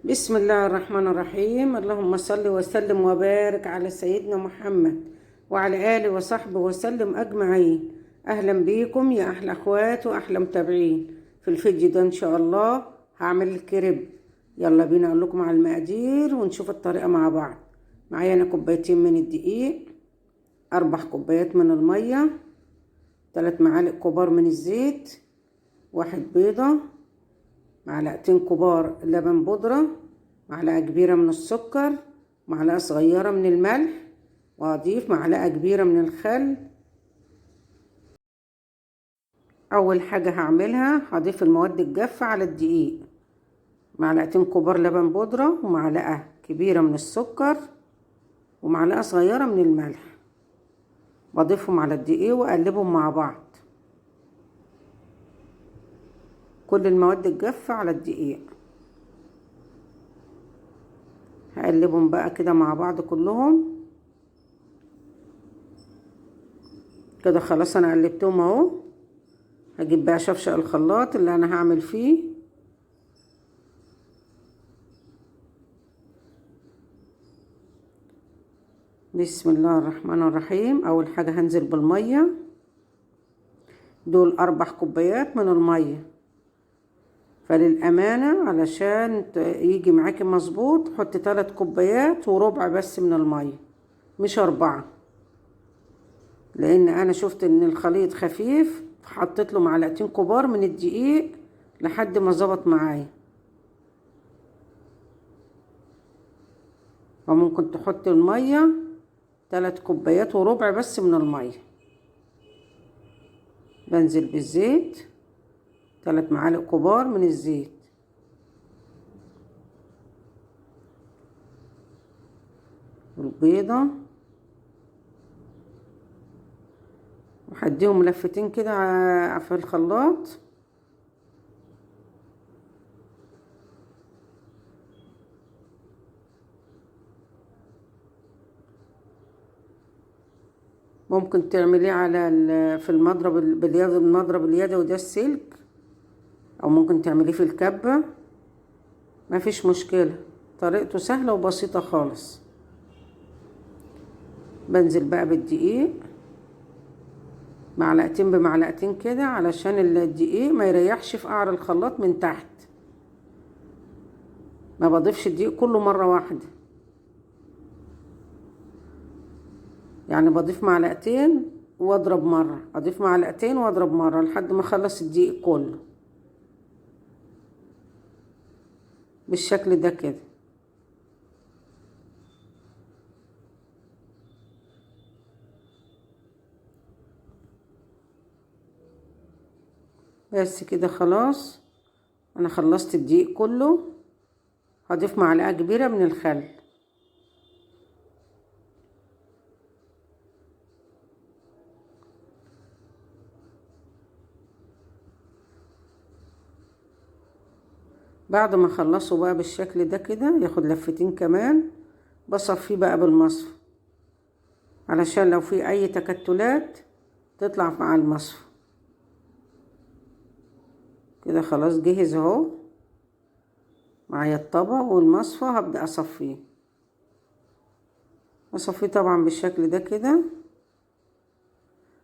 بسم الله الرحمن الرحيم. اللهم صل وسلم وبارك على سيدنا محمد وعلى آله وصحبه وسلم أجمعين. أهلا بيكم يا أحلى أخوات وأحلى متابعين. في الفيديو ده إن شاء الله هعمل الكريب. يلا بينا أقول لكم على المقادير ونشوف الطريقة مع بعض. معايا أنا كوبايتين من الدقيق، 4 كوبايات من المية، 3 معالق كبار من الزيت، 1 بيضة، 2 معلقة كبار لبن بودرة، 1 معلقة كبيرة من السكر، 1 معلقة صغيرة من الملح، وأضيف 1 معلقة كبيرة من الخل. أول حاجة هعملها هضيف المواد الجافة على الدقيق، 2 معلقة كبار لبن بودرة، ومعلقة كبيرة من السكر، ومعلقة صغيرة من الملح. بضيفهم على الدقيق وأقلبهم مع بعض، كل المواد الجافة على الدقيق. هقلبهم بقى كده مع بعض كلهم كده. خلاص انا قلبتهم اهو. هجيب بقى شفشق الخلاط اللي انا هعمل فيه. بسم الله الرحمن الرحيم. اول حاجة هنزل بالمية، دول 4 كوبايات من المية. فللأمانة علشان يجي معاكي مظبوط حطي 3 كوبايات وربع بس من المية، مش 4، لان انا شفت ان الخليط خفيف فحطيت له 2 معلقة كبار من الدقيق لحد ما ظبط معايا. وممكن تحطي المية 3 كوبايات وربع بس من المية. بنزل بالزيت، 3 معالق كبار من الزيت، والبيضة، وهديهم لفتين كده في الخلاط. ممكن تعمليه في المضرب باليد، المضرب اليدوي ده السلك، او ممكن تعمليه في الكبة، مفيش مشكلة. طريقته سهلة وبسيطة خالص. بنزل بقى بالدقيق، معلقتين بمعلقتين كده علشان الدقيق ما يريحش في قعر الخلاط من تحت. ما بضيفش الدقيق كله مرة واحدة، يعني بضيف معلقتين واضرب مرة، اضيف معلقتين واضرب مرة لحد ما اخلص الدقيق كله بالشكل ده كده. بس كده خلاص انا خلصت الدقيق كله. هضيف 1 معلقة كبيرة من الخل، بعد ما اخلصه بقى بالشكل ده كده ياخد لفتين كمان. بصفيه بقى بالمصفى علشان لو في اي تكتلات تطلع مع المصفى. كده خلاص جهز اهو. معايا الطبق والمصفى، هبدأ اصفيه طبعا بالشكل ده كده،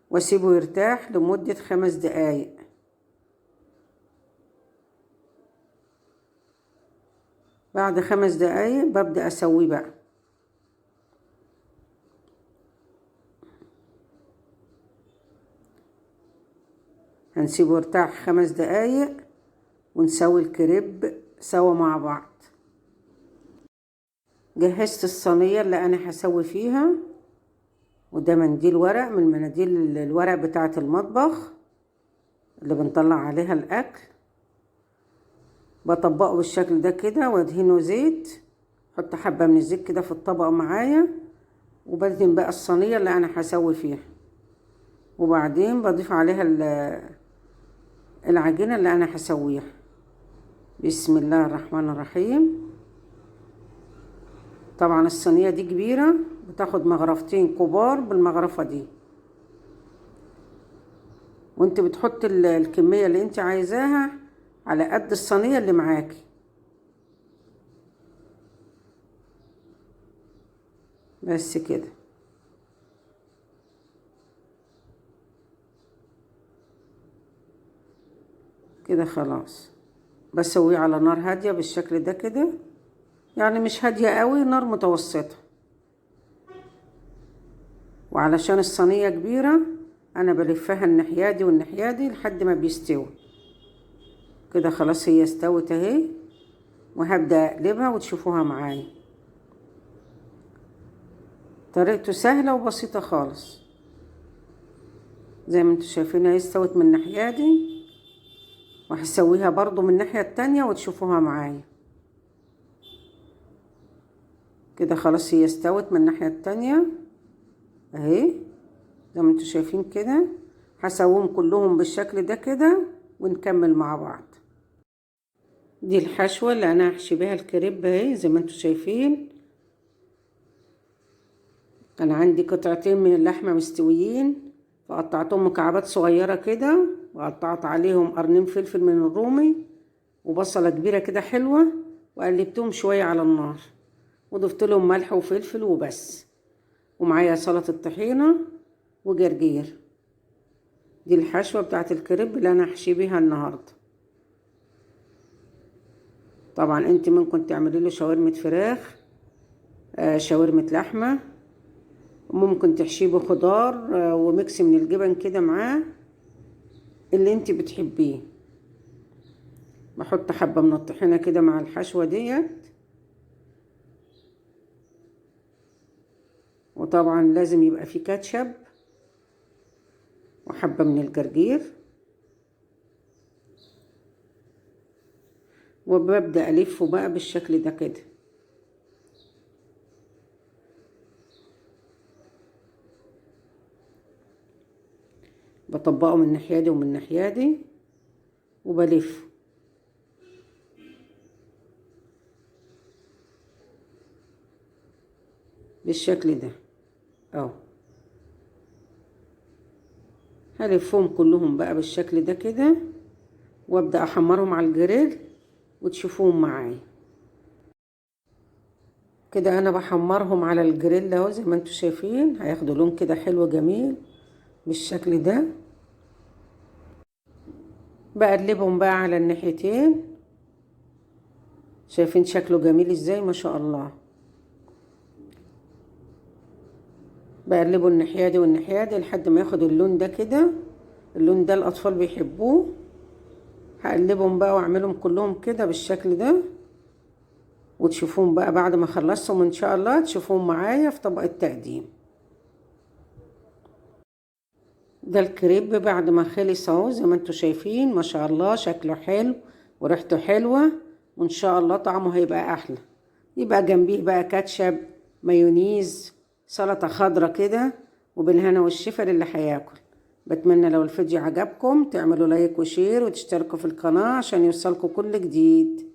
واسيبه يرتاح لمدة 5 دقايق. بعد 5 دقايق ببدأ اسويه بقى. هنسيبه يرتاح 5 دقايق ونسوي الكريب سوا مع بعض. جهزت الصينية اللي انا هسوي فيها، وده منديل ورق من مناديل الورق بتاعة المطبخ اللي بنطلع عليها الاكل. بطبقه بالشكل ده كده وادهنه زيت. احط حبة من الزيت كده في الطبق معايا، وبدهن بقى الصينية اللي انا هسوي فيها، وبعدين بضيف عليها العجينة اللي انا هسويها. بسم الله الرحمن الرحيم. طبعا الصينية دي كبيرة، بتاخد مغرفتين كبار بالمغرفة دي، وانت بتحط الكمية اللي انت عايزاها على قد الصينية اللي معاكي. بس كده. كده خلاص، بسويه على نار هادية بالشكل ده كده، يعني مش هادية قوي، نار متوسطة. وعلشان الصينية كبيرة انا بلفها الناحية دي والناحية دي لحد ما بيستوي. كده خلاص هي استوت اهي، وهبدأ اقلبها وتشوفوها معايا. طريقته سهلة وبسيطة خالص، زي ما انتوا شايفين اهي استوت من الناحية دي، وهسويها برضو من الناحية التانية وتشوفوها معايا. كده خلاص هي استوت من الناحية التانية اهي، زي ما انتوا شايفين كده. هسويهم كلهم بالشكل ده كده ونكمل مع بعض. دي الحشوة اللي انا هحشي بيها الكريب اهي، زي ما انتوا شايفين. انا عندي قطعتين من اللحمة مستويين، فقطعتهم مكعبات صغيرة كده، وقطعت عليهم قرنين فلفل من الرومي وبصلة كبيرة كده حلوة، وقلبتهم شوية على النار، وضفت لهم ملح وفلفل وبس. ومعايا سلطة طحينة وجرجير. دي الحشوة بتاعت الكريب اللي انا هحشي بيها النهاردة. طبعا انت ممكن تعملي له شاورمة فراخ، شاورمة لحمة، ممكن تحشيه بخضار وميكس من الجبن كده معاه، اللي انت بتحبيه. بحط حبة من الطحينة كده مع الحشوة ديت، وطبعا لازم يبقى فيه كاتشب، وحبة من الجرجير. وببدأ ألفه بقى بالشكل ده كده. بطبقه من الناحية دي ومن الناحية دي وبلف بالشكل ده اهو. هلفهم كلهم بقى بالشكل ده كده، وابدأ احمرهم على الجريل وتشوفوهم معايا. كده انا بحمرهم على الجريل اهو، زي ما انتوا شايفين هياخدوا لون كده حلو جميل بالشكل ده. بقلبهم بقى على الناحيتين، شايفين شكله جميل ازاي ما شاء الله. بقلبه الناحية دي والناحية دي لحد ما ياخد اللون ده كده. اللون ده الاطفال بيحبوه. هقلبهم بقى واعملهم كلهم كده بالشكل ده، وتشوفوهم بقى بعد ما خلصتهم ان شاء الله تشوفوهم معايا في طبق التقديم. ده الكريب بعد ما خلص اهو، زي ما انتوا شايفين ما شاء الله شكله حلو وريحته حلوة، وان شاء الله طعمه هيبقى احلى. يبقى جنبيه بقى كاتشب، مايونيز، سلطة خضرة كده، وبالهنا والشفا للي هياكل. بتمنى لو الفيديو عجبكم تعملوا لايك وشير وتشتركوا في القناة عشان يوصلكوا كل جديد.